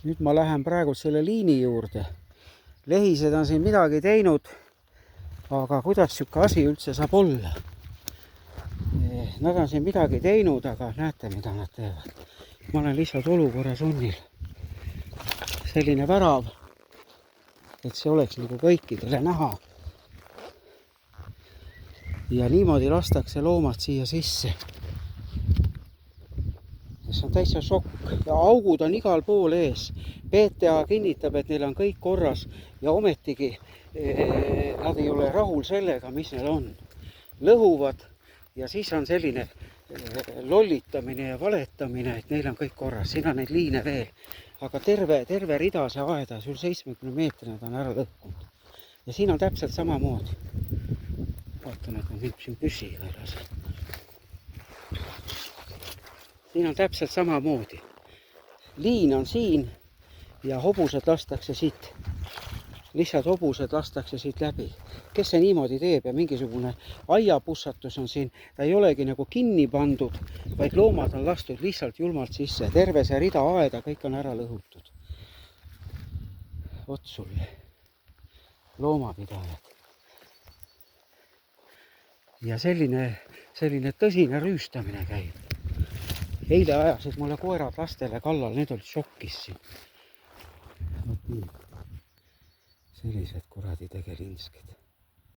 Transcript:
Nüüd ma lähen praegu selle liini juurde. Lehised on siin midagi teinud, aga kuidas siuke asi üldse saab olla? Nad on siin midagi teinud, aga näete, mida nad teevad. Ma olen lihtsalt olukorras unnil. Selline värav, et see oleks nagu kõikidele näha. Ja niimoodi lastakse loomad siia sisse. See on täitsa šokk ja augud on igal pool ees. PTA kinnitab, et neil on kõik korras ja ometigi nad ei ole rahul sellega, mis neil on. Lõhuvad ja siis on selline lollitamine ja valetamine, et neil on kõik korras. Siin on neid liine veel, aga terve rida see aeda, sul 70 meetrine on ära lõhkunud. Ja siin on täpselt samamoodi. Vaatan, et ma mind siin püssiga ei lase. Siin on täpselt samamoodi. Liin on siin ja hobused lastakse siit. Lihtsalt hobused lastakse siit läbi. Kes see niimoodi teeb ja mingisugune aiapussatus on siin. Ta ei olegi nagu kinni pandud, vaid loomad on lastud lihtsalt julmalt sisse. Terve see rida aeda, kõik on ära lõhutud. Vot sulle. Loomapidajad. Ja selline tõsine rüüstamine käib. Eile ajasid mulle koerad lastele kallal, need olid šokkis siin. Sellised kuradi tegelinskid.